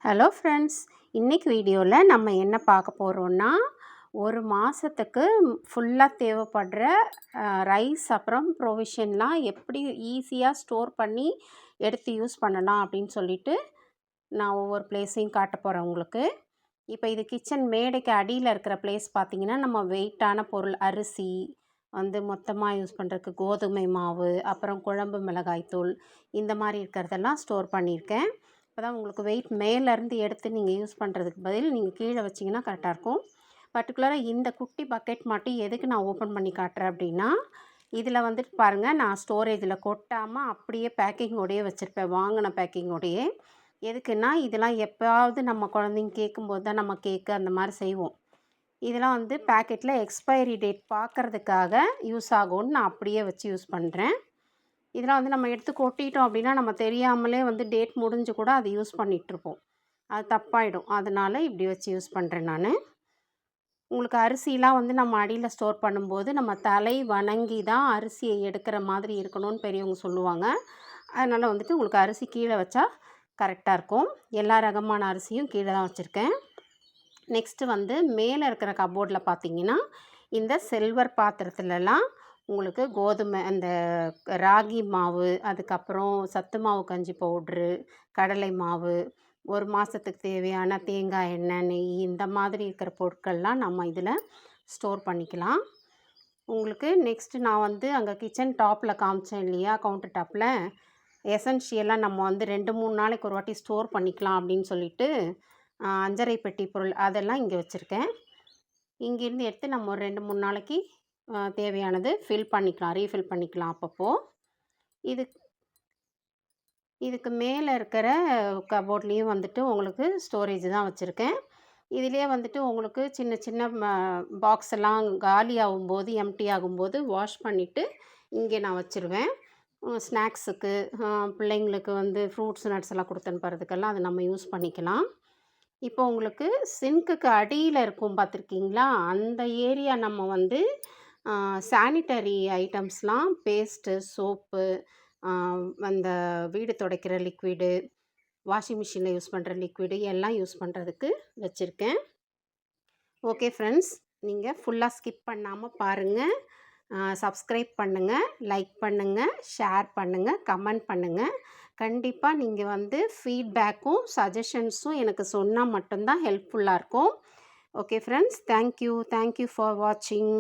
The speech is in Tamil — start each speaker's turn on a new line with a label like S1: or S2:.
S1: ஹலோ ஃப்ரெண்ட்ஸ், இன்றைக்கி வீடியோவில் நம்ம என்ன பார்க்க போகிறோன்னா, ஒரு மாதத்துக்கு ஃபுல்லாக தேவைப்படுற ரைஸ் அப்புறம் ப்ரொவிஷன்லாம் எப்படி ஈஸியாக ஸ்டோர் பண்ணி எடுத்து யூஸ் பண்ணலாம் அப்படின்னு சொல்லிட்டு நான் ஒவ்வொரு பிளேஸையும் காட்ட போகிறேன் உங்களுக்கு. இப்போ இது கிச்சன் மேடைக்கு அடியில் இருக்கிற பிளேஸ் பார்த்திங்கன்னா, நம்ம வெயிட்டான பொருள் அரிசி மொத்தமாக யூஸ் பண்ணுறதுக்கு கோதுமை மாவு, அப்புறம் குழம்பு மிளகாய்த்தூள் இந்த மாதிரி இருக்கிறதெல்லாம் ஸ்டோர் பண்ணியிருக்கேன். அப்போ தான் உங்களுக்கு வெயிட் மேலேருந்து எடுத்து நீங்கள் யூஸ் பண்ணுறதுக்கு பதில் நீங்கள் கீழே வச்சிங்கன்னா கரெக்டாக இருக்கும். பர்டிகுலராக இந்த குட்டி பக்கெட் மட்டும் எதுக்கு நான் ஓப்பன் பண்ணி காட்டுறேன் அப்படின்னா, இதில் பாருங்கள், நான் ஸ்டோரேஜில் கொட்டாமல் அப்படியே பேக்கிங்கோடையே வச்சுருப்பேன், வாங்கின பேக்கிங்கோடையே. எதுக்குன்னா, இதெல்லாம் எப்போயாவது நம்ம குழந்தைங்க கேட்கும்போது தான் நம்ம கேக்கு அந்த மாதிரி செய்வோம். இதெல்லாம் பேக்கெட்டில் எக்ஸ்பைரி டேட் பார்க்குறதுக்காக யூஸ் ஆகும்னு நான் அப்படியே வச்சு யூஸ் பண்ணுறேன். இதெல்லாம் நம்ம எடுத்து கொட்டிட்டோம் அப்படின்னா நம்ம தெரியாமலே டேட் முடிஞ்சு கூட அதை யூஸ் பண்ணிகிட்ருப்போம். அது தப்பாயிடும். அதனால் இப்படி வச்சு யூஸ் பண்ணுறேன் நான். உங்களுக்கு அரிசிலாம் நம்ம அடியில் ஸ்டோர் பண்ணும்போது நம்ம தலை வணங்கி தான் அரிசியை எடுக்கிற மாதிரி இருக்கணும்னு பெரியவங்க சொல்லுவாங்க. அதனால் உங்களுக்கு அரிசி கீழே வச்சா கரெக்டாக இருக்கும். எல்லா ரகமான அரிசியும் கீழே தான் வச்சுருக்கேன். நெக்ஸ்ட்டு மேலே இருக்கிற கப்போர்டில் பார்த்திங்கன்னா, இந்த சில்வர் பாத்திரத்துலலாம் உங்களுக்கு கோதுமை அந்த ராகி மாவு, அதுக்கப்புறம் சத்து மாவு கஞ்சி பவுட்ரு, கடலை மாவு, ஒரு மாதத்துக்கு தேவையான தேங்காய் எண்ணெய், நெய் இந்த மாதிரி இருக்கிற பொருட்கள்லாம் நம்ம இதில் ஸ்டோர் பண்ணிக்கலாம். உங்களுக்கு நெக்ஸ்ட்டு நான் அங்கே கிச்சன் டாப்பில் காமிச்சேன் இல்லையா, கவுண்டர் டாப்பில் எசென்ஷியலாக நம்ம 2-3 நாளைக்கு ஒரு வாட்டி ஸ்டோர் பண்ணிக்கலாம் அப்படின்னு சொல்லிட்டு அஞ்சரை பெட்டி பொருள் அதெல்லாம் இங்கே வச்சுருக்கேன். இங்கேருந்து எடுத்து நம்ம ஒரு 2-3 நாளைக்கு தேவையானது ஃபில் பண்ணிக்கலாம், ரீஃபில் பண்ணிக்கலாம் அப்பப்போ. இதுக்கு மேலே இருக்கிற கபோர்ட்லேயும் உங்களுக்கு ஸ்டோரேஜ் தான் வச்சுருக்கேன். இதிலே உங்களுக்கு சின்ன சின்ன பாக்ஸ் எல்லாம் காலி ஆகும்போது, எம்டி ஆகும்போது வாஷ் பண்ணிவிட்டு இங்கே நான் வச்சுருவேன். ஸ்நாக்ஸுக்கு பிள்ளைங்களுக்கு ஃப்ரூட்ஸ் நட்ஸ் எல்லாம் கொடுத்து அனுப்புறதுக்கெல்லாம் அதை நம்ம யூஸ் பண்ணிக்கலாம். இப்போ உங்களுக்கு சிங்க்குக்கு அடியில் இருக்கும் பார்த்துருக்கீங்களா, அந்த ஏரியா நம்ம சானிட்டரி ஐட்டம்ஸ்லாம் பேஸ்ட்டு, சோப்பு, அந்த வீடு துடைக்கிற லிக்விடு, வாஷிங் மிஷினில் யூஸ் பண்ணுற லிக்விடு எல்லாம் யூஸ் பண்ணுறதுக்கு வச்சுருக்கேன். ஓகே ஃப்ரெண்ட்ஸ், நீங்கள் ஃபுல்லாக ஸ்கிப் பண்ணாமல் பாருங்கள். சப்ஸ்கிரைப் பண்ணுங்கள், லைக் பண்ணுங்கள், ஷேர் பண்ணுங்கள், கமெண்ட் பண்ணுங்கள். கண்டிப்பாக நீங்கள் ஃபீட்பேக்கும் சஜஷன்ஸும் எனக்கு சொன்னால் மட்டும்தான் ஹெல்ப்ஃபுல்லாக இருக்கும். ஓகே ஃப்ரெண்ட்ஸ், தேங்க்யூ ஃபார் வாட்சிங்.